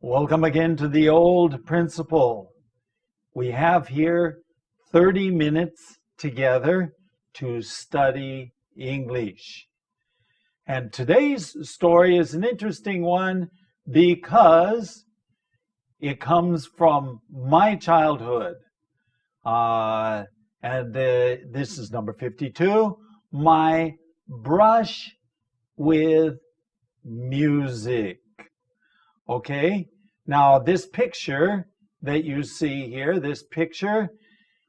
Welcome again to the old principle. We have here 30 minutes together to study English. And today's story is an interesting one because it comes from my childhood. This is number 52, My Brush with Music. Okay, now this picture that you see here, this picture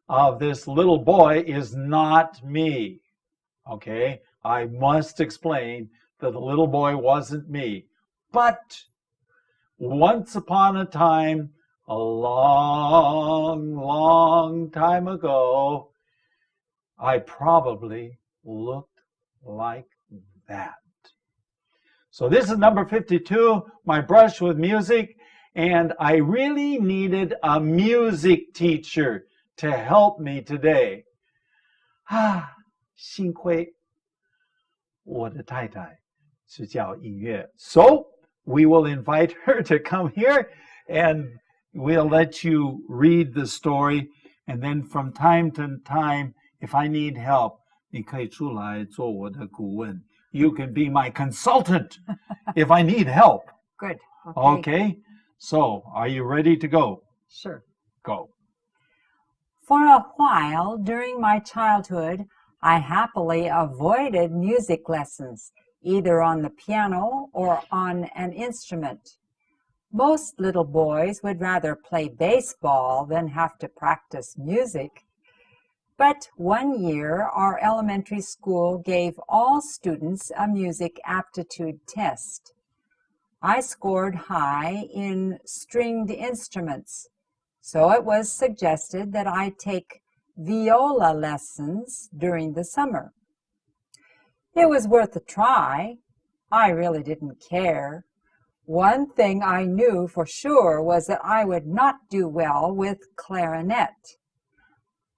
of this little boy is not me. Okay, I must explain that the little boy wasn't me. But once upon a time, a long, long time ago, I probably looked like that. So this is number 52, My Brush with Music, and I really needed a music teacher to help me today. 幸亏我的太太是教音乐. So we will invite her to come here and we'll let you read the story, and then from time to time, if I need help, 你可以出来做我的顾问. You can be my consultant if I need help. Good. Okay. So, are you ready to go? Sure. Go. For a while during my childhood, I happily avoided music lessons, either on the piano or on an instrument. Most little boys would rather play baseball than have to practice music. But one year, our elementary school gave all students a music aptitude test. I scored high in stringed instruments, so it was suggested that I take viola lessons during the summer. It was worth a try. I really didn't care. One thing I knew for sure was that I would not do well with clarinet.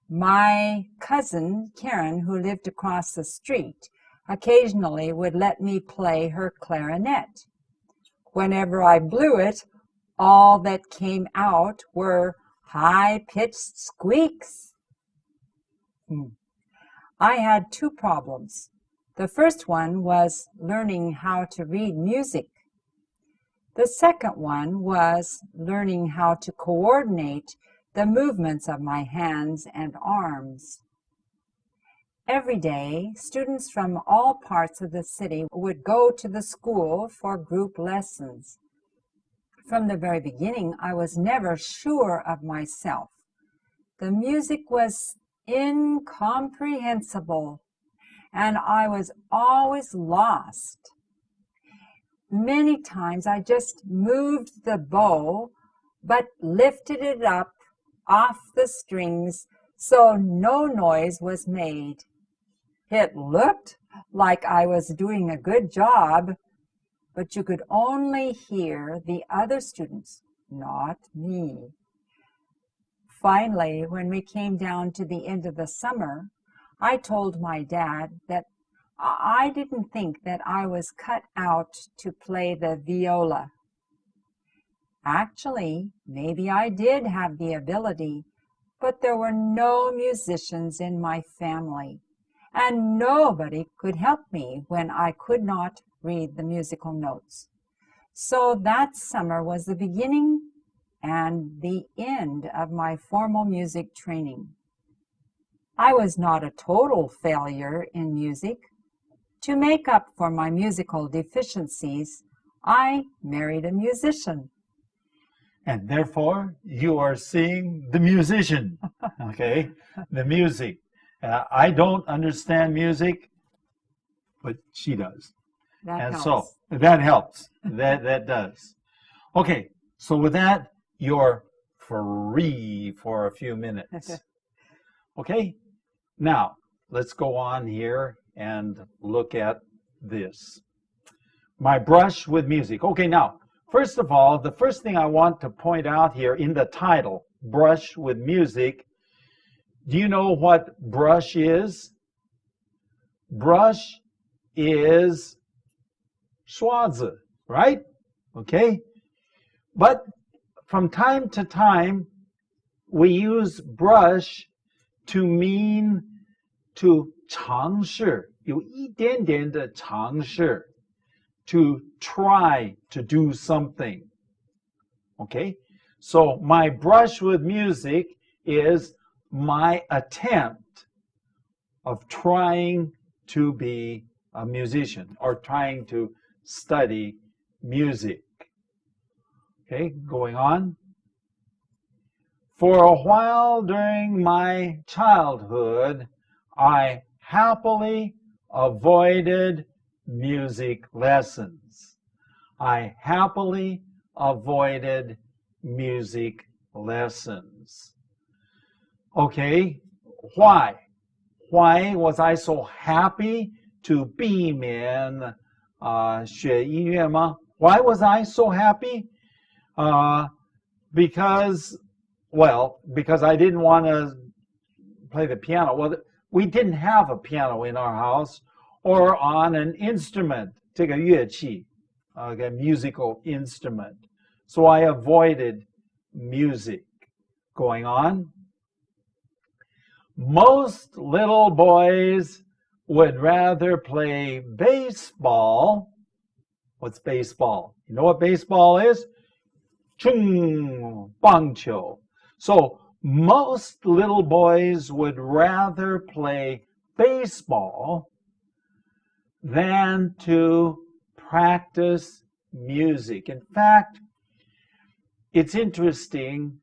My cousin, Karen, who lived across the street, occasionally would let me play her clarinet. Whenever I blew it, all that came out were high-pitched squeaks. I had two problems. The first one was learning how to read music. The second one was learning how to coordinate the movements of my hands and arms. Every day, students from all parts of the city would go to the school for group lessons. From the very beginning, I was never sure of myself. The music was incomprehensible, and I was always lost. Many times I just moved the bow, but lifted it up off the strings so no noise was made. It looked like I was doing a good job, but you could only hear the other students, not me. Finally, when we came down to the end of the summer, I told my dad that I didn't think that I was cut out to play the viola. Actually, maybe I did have the ability, but there were no musicians in my family, and nobody could help me when I could not read the musical notes. So that summer was the beginning and the end of my formal music training. I was not a total failure in music. To make up for my musical deficiencies, I married a musician. And therefore, you are seeing the musician, okay? The music. I don't understand music, but she does. That helps. So that helps. That does. Okay, so with that, you're free for a few minutes. Okay, now let's go on here and look at this. My brush with music. Okay, now, first of all, the first thing I want to point out here in the title, Brush with Music, do you know what brush is? Brush is 刷子, right? Okay? But from time to time, we use brush to mean to 尝试，有一点点的尝试 to try to do something. Okay? So my brush with music is my attempt of trying to be a musician or trying to study music. Okay, going on. For a while during my childhood, I happily avoided music lessons. I happily avoided music lessons. Okay, why? Why was I so happy to 避免学音乐吗? Why was I so happy? Because I didn't want to play the piano. Well, we didn't have a piano in our house or on an instrument, 这个乐器, a musical instrument. So I avoided music. Going on. Most little boys would rather play baseball. What's baseball? You know what baseball is? 棒球. So most little boys would rather play baseball than to practice music. In fact, it's interesting,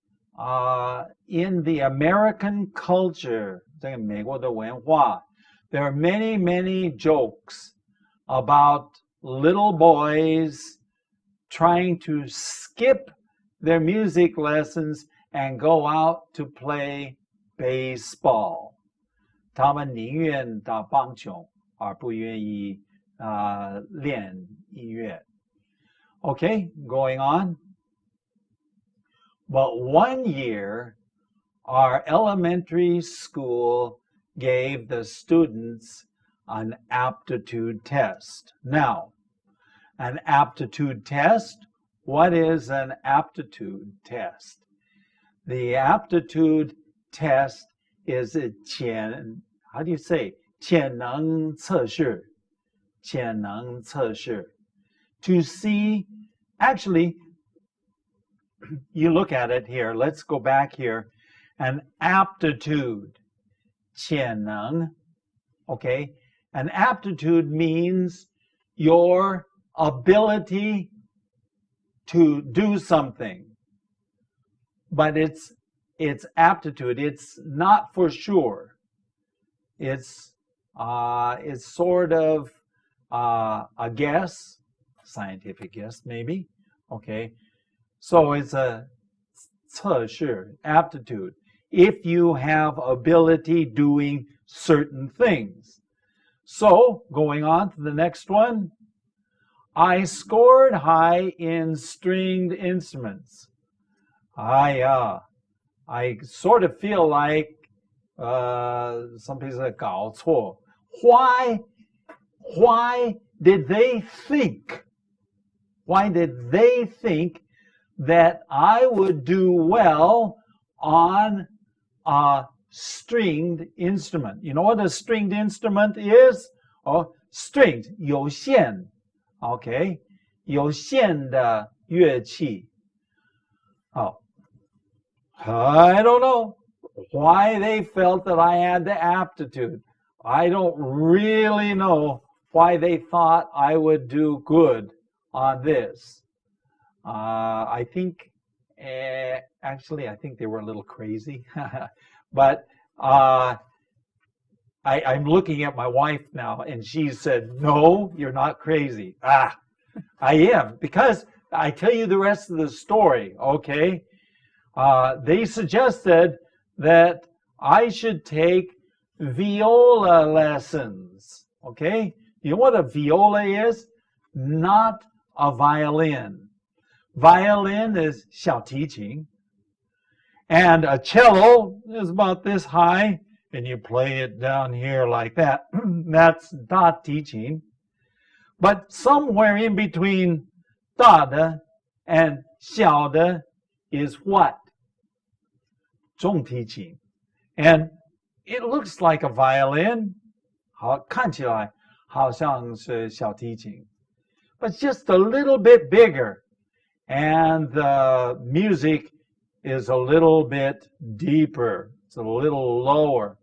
in the American culture, 在美国的文化, there are many, many jokes about little boys trying to skip their music lessons and go out to play baseball. 他们宁愿打棒球而不愿意练音乐. Okay, going on. But one year, our elementary school gave the students an aptitude test. Now, an aptitude test, what is an aptitude test? The aptitude test is a 潜能测试. 潜能测试. To see, actually, you look at it here. Let's go back here. An aptitude. 潜能. Okay? An aptitude means your ability to do something. But it's aptitude. It's not for sure. It's sort of a guess, scientific guess maybe. Okay? So it's a 测试, aptitude. If you have ability doing certain things. So, going on to the next one. I scored high in stringed instruments. I sort of feel like some people say 搞错. Why did they think? Why did they think that I would do well on a stringed instrument? You know what a stringed instrument is? Oh, stringed, 有线. Okay, 有线的乐器. Oh, I don't know why they felt that I had the aptitude. I don't really know why they thought I would do good on this. I think, actually, I think they were a little crazy. But I'm looking at my wife now, and she said, no, you're not crazy. I am, because I tell you the rest of the story, okay? They suggested that I should take viola lessons, okay? You know what a viola is? Not a violin. Violin is 小提琴. And a cello is about this high, and you play it down here like that. That's 大提琴. But somewhere in between 大的 and 小的 is what? 中提琴. And it looks like a violin. 好，看起来好像是小提琴. But just a little bit bigger. And the music is a little bit deeper. It's a little lower.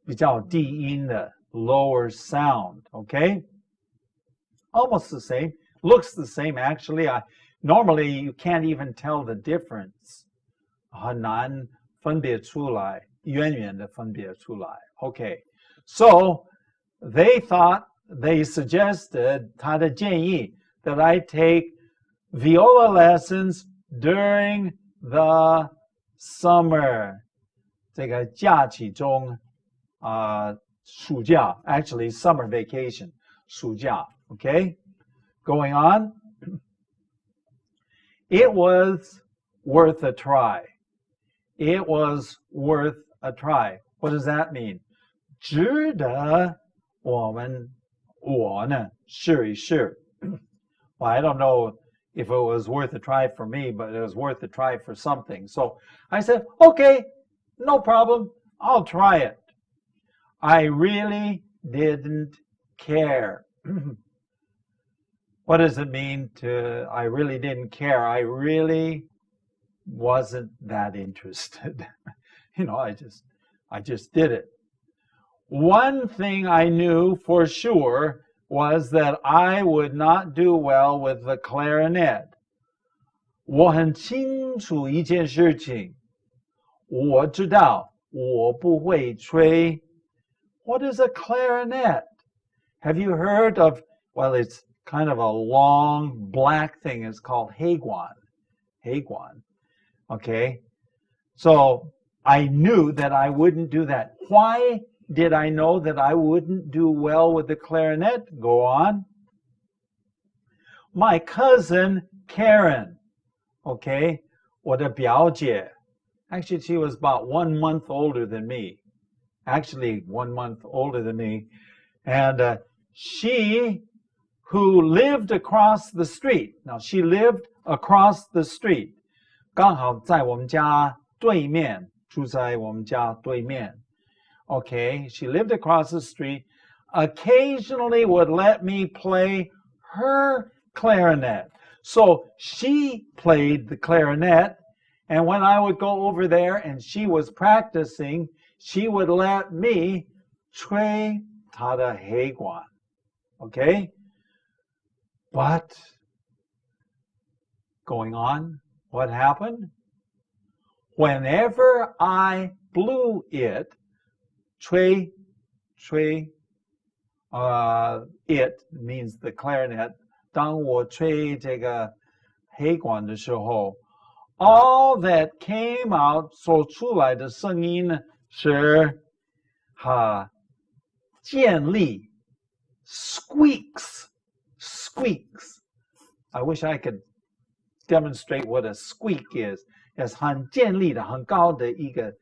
比较低音的 lower sound. Okay? Almost the same. Looks the same actually. Normally you can't even tell the difference. 很难分别出来，远远的分别出来。Okay. So they suggested 他的建议 that I take viola lessons during the summer. 这个假期中暑假 actually summer vacation 暑假 okay going on it was worth a try. It was worth a try. What does that mean? 值得我呢试一试 Well, I don't know if it was worth a try for me, but it was worth a try for something. So I said, okay, no problem. I'll try it. I really didn't care. What does it mean to I really didn't care? I really wasn't that interested. I just did it. One thing I knew for sure was that I would not do well with the clarinet. 我很清楚一件事情，我知道我不会吹。What is a clarinet? Have you heard of, well, it's kind of a long black thing. It's called haguan. Haguan. Okay? So I knew that I wouldn't do that. Why did I know that I wouldn't do well with the clarinet? Go on. My cousin Karen. Okay? 我的表姐. Actually, she was about 1 month older than me. Actually, 1 month older than me. And she, who lived across the street. Now, she lived across the street. 刚好在我们家对面，住在我们家对面。Okay, she lived across the street. Occasionally would let me play her clarinet. So she played the clarinet. And when I would go over there and she was practicing, she would let me 吹她的黑管. Okay? But going on, what happened? Whenever I blew it, 吹, it means the clarinet. 当我吹这个黑管的时候, all that came out 所出来的声音呢是建立 squeaks. I wish I could demonstrate what a squeak is. It's 很建立的很高的一个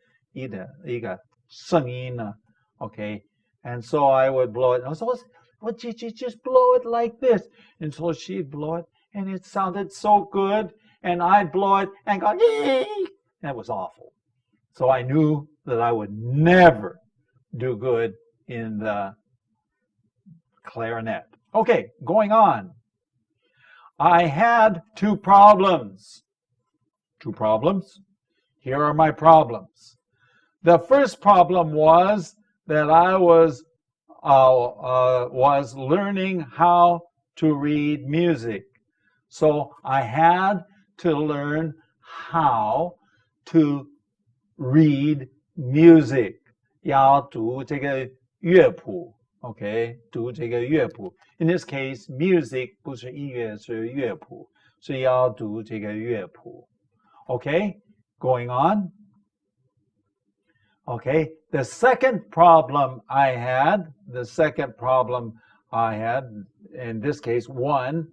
声音呢 Okay, and so I would blow it. And I was always, well, just blow it like this. And so she'd blow it, and it sounded so good. And I'd blow it and go, yee! That was awful. So I knew that I would never do good in the clarinet. Okay, going on. I had two problems. Two problems. Here are my problems. The first problem was that I was learning how to read music. So I had to learn how to read music. 要读这个乐谱 Okay, 读这个乐谱 In this case, music 不是音乐是乐谱 所以要读这个乐谱 Okay, going on. Okay, the second problem I had, in this case, one,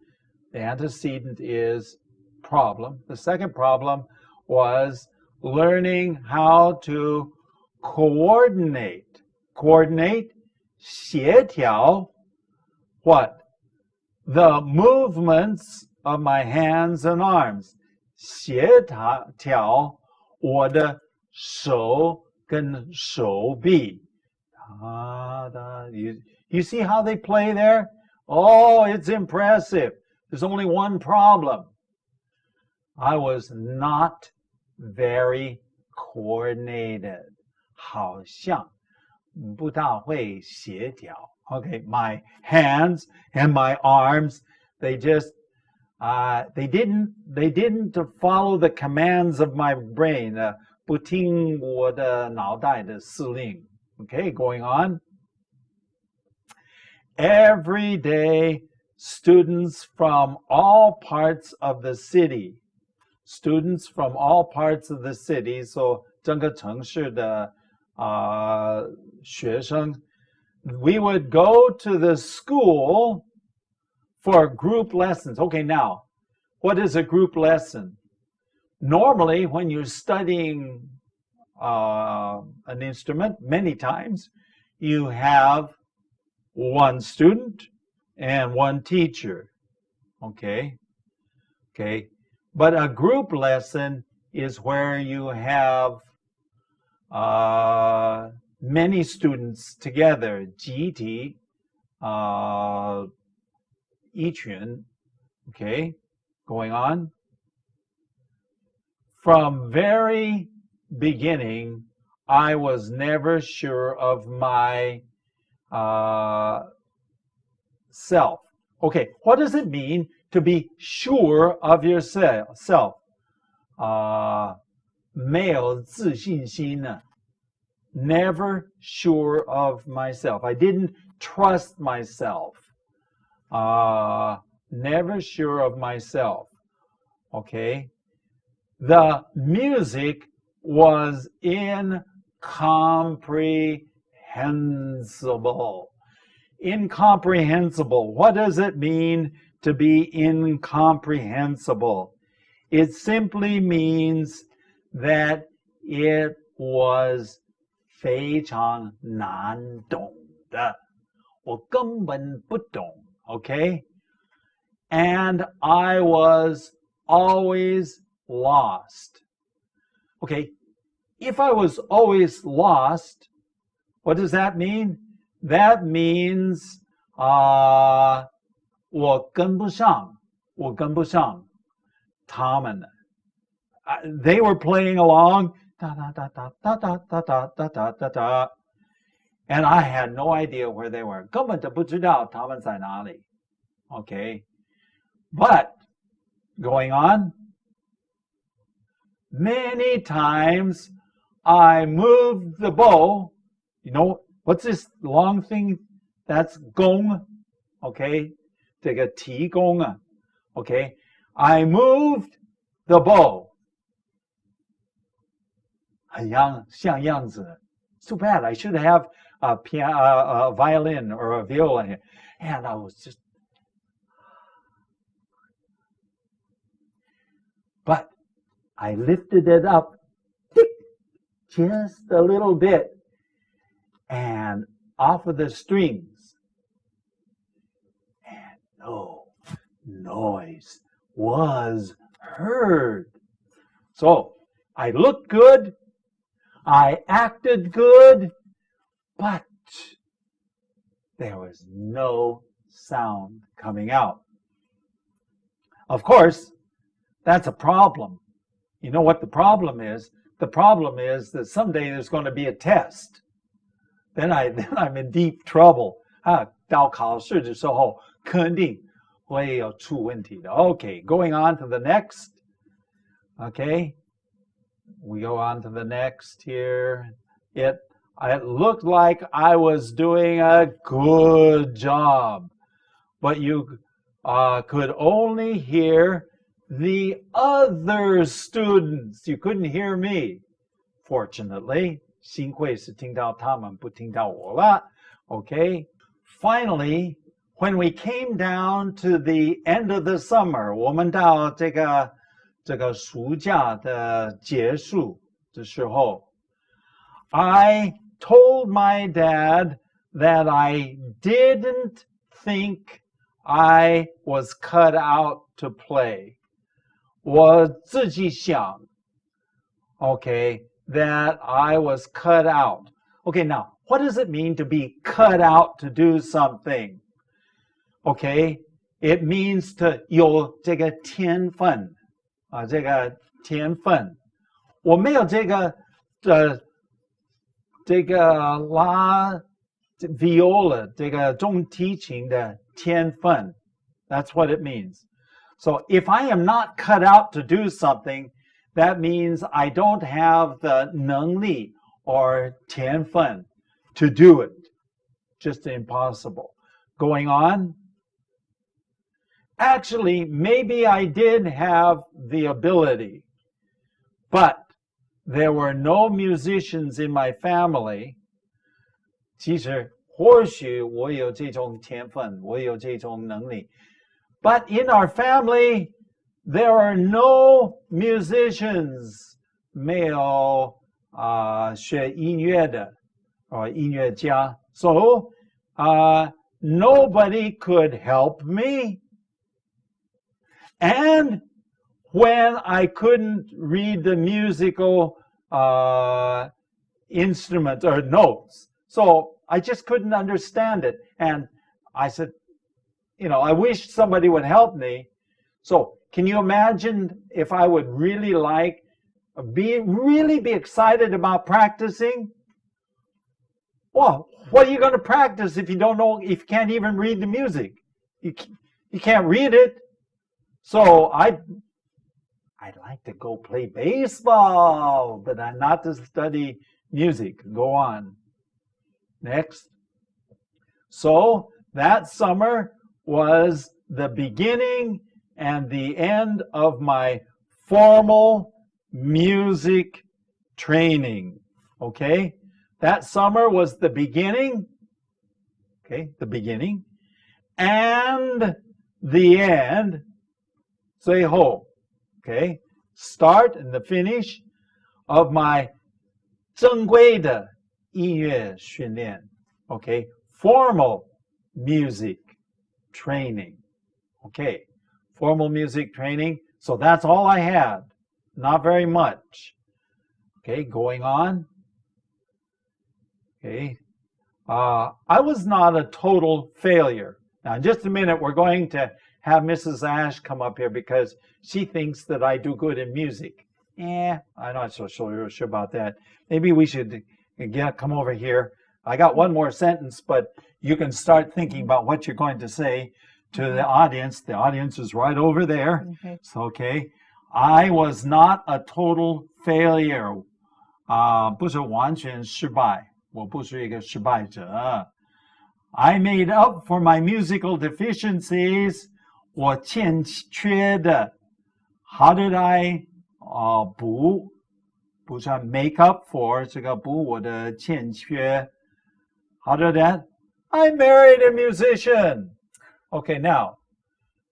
the antecedent is problem. The second problem was learning how to coordinate. Coordinate, 协调, what? The movements of my hands and arms. 协调我的手跟手臂。You see how they play there? Oh, it's impressive. There's only one problem. I was not very coordinated. 好像不大会协调。Okay, my hands and my arms, they just they didn't follow the commands of my brain. 不听我的脑袋的指令。Okay, going on. Every day, students from all parts of the city, students from all parts of the city, so 整个城市的学生, we would go to the school for group lessons. Okay, now, what is a group lesson? Normally, when you're studying an instrument, many times, you have one student and one teacher. Okay? But a group lesson is where you have many students together. 集体一群. Okay? Going on. From very beginning, I was never sure of my self. Okay, what does it mean to be sure of yourself? 没有自信心呢. Never sure of myself. I didn't trust myself. Never sure of myself. Okay. The music was incomprehensible. Incomprehensible. What does it mean to be incomprehensible? It simply means that it was 非常难懂的。我根本不懂。Okay? And I was always lost. Okay, if I was always lost, what does that mean? That means 我跟不上他们。They were playing along, da da da da da da da da da da da da, and I had no idea where they were. 根本就不知道他们在哪里。Okay, but going on. Many times I moved the bow. You know, what's this long thing? That's gong. Okay? 这个提弓啊. Okay? I moved the bow. 很像样子. Too bad. I should have a violin or a viola here. And I was just... But I lifted it up just a little bit and off of the strings. And no noise was heard. So I looked good, I acted good, but there was no sound coming out. Of course, that's a problem. You know what the problem is? The problem is that someday there's going to be a test. Then I'm in deep trouble. 到考试的时候肯定会有出问题的. Okay, going on to the next. Okay, we go on to the next here. It looked like I was doing a good job, but you could only hear the other students. You couldn't hear me. Fortunately, 幸亏是听到他们，不听到我了. Okay. Finally, when we came down to the end of the summer, 我们到这个暑假的结束的时候, I told my dad that I didn't think I was cut out to play. 我自己想 okay, that I was cut out. Okay, now, what does it mean to be cut out to do something? Okay, it means to 有这个天分啊，这个天分。我没有这个拉 viola 这个中提琴的天分。That's what it means. So if I am not cut out to do something, that means I don't have the 能力 or 天分 to do it. Just impossible. Going on. Actually, maybe I did have the ability, but there were no musicians in my family. 其实或许我有这种天分，我有这种能力。But in our family, there are no musicians. 没有学音乐的音乐家。So, nobody could help me. And when I couldn't read the musical instruments or notes, so I just couldn't understand it. And I said, I wish somebody would help me. So can you imagine if I would really be excited about practicing? Well, what are you going to practice if you don't know, if you can't even read the music? You can't read it. So I'd like to go play baseball, but not to study music. Go on. Next. So that summer was the beginning and the end of my formal music training. Okay? That summer was the beginning. Okay, the beginning. And the end. 最后. Okay? Start and the finish of my 正规的音乐训练. Okay? Formal music training. Okay? Formal music training. So that's all I had. Not very much. Okay, going on. Okay. I was not a total failure. Now, in just a minute, we're going to have Mrs. Ash come up here because she thinks that I do good in music. I'm not so sure about that. Maybe we should come over here. I got one more sentence, but you can start thinking about what you're going to say to the audience. The audience is right over there. Okay. So, okay. I was not a total failure. 不是完全失败。我不是一个失败者。I made up for my musical deficiencies. 我欠缺的。How did I 补？不是 make up for 这个补我的欠缺。How did that? I married a musician. Okay, now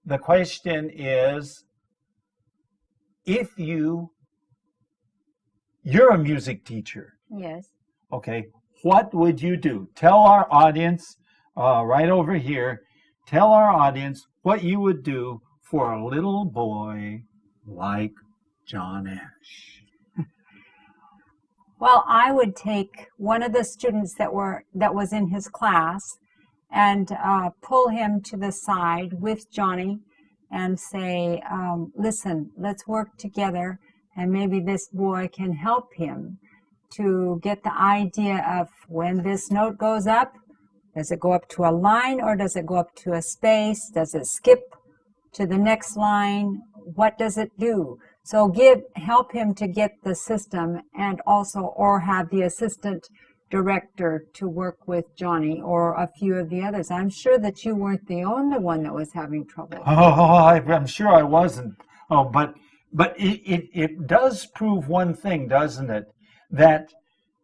the question is, if you're a music teacher. Yes. Okay, what would you do? Tell our audience right over here, tell our audience what you would do for a little boy like John Ash. Well, I would take one of the students that was in his class and pull him to the side with Johnny and say, listen, let's work together, and maybe this boy can help him to get the idea of when this note goes up, does it go up to a line or does it go up to a space? Does it skip to the next line? What does it do? So help him to get the system, and also, or have the assistant director to work with Johnny or a few of the others. I'm sure that you weren't the only one that was having trouble. I'm sure I wasn't. But it does prove one thing, doesn't it? That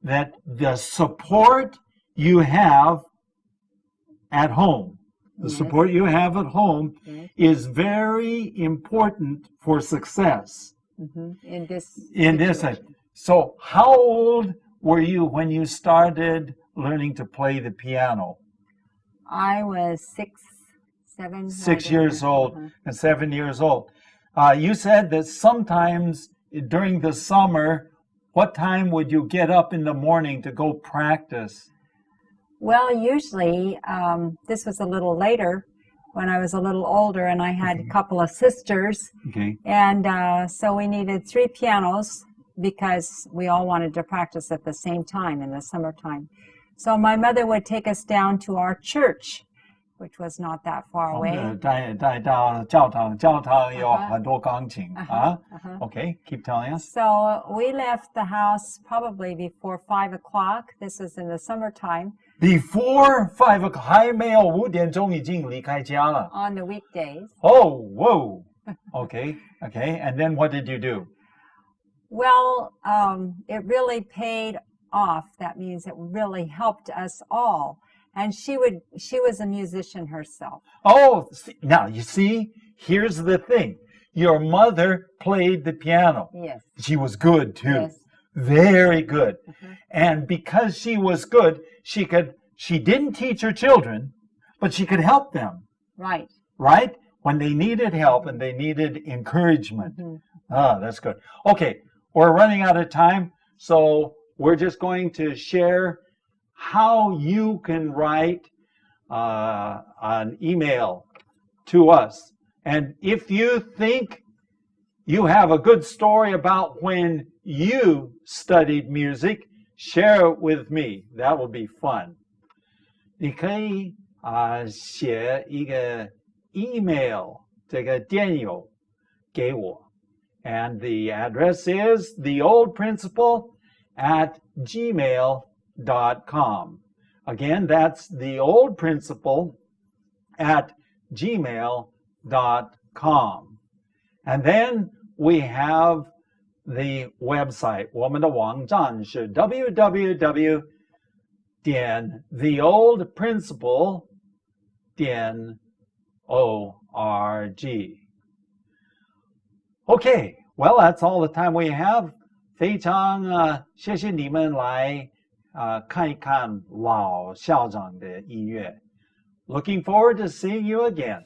the support you have at home, the support you have at home is very important for success. In this So how old were you when you started learning to play the piano? I was 6 years old. And 7 years old. You said that sometimes during the summer, what time would you get up in the morning to go practice? Well, usually this was a little later when I was a little older and I had a couple of sisters. Okay. And so we needed 3 pianos because we all wanted to practice at the same time in the summertime. So my mother would take us down to our church, which was not that far away. 带到教堂，教堂有很多钢琴啊。Okay, keep telling us. So we left the house probably before 5 o'clock. This was in the summertime. Before 5 o'clock, 还没有5点钟已经离开家了。On the weekdays. Oh, whoa. Okay, okay. And then what did you do? Well, it really paid off. That means it really helped us all. And she was a musician herself. Oh, now you see, here's the thing. Your mother played the piano. Yes. She was good too. Yes. Very good. And because she was good, she didn't teach her children, but she could help them. Right. Right? When they needed help and they needed encouragement. Ah, that's good. Okay, we're running out of time, so we're just going to share how you can write an email to us. And if you think you have a good story about when you studied music, share it with me. That will be fun. 你可以写一个 email 这个电邮给我 and the address is theoldprincipal@gmail.com. Again, that's theoldprincipal@gmail.com. And then we have the website. 我们的网站是 www.theoldprincipal.org. Okay, well, that's all the time we have. 非常谢谢你们来看一看老校长的音乐. Looking forward to seeing you again.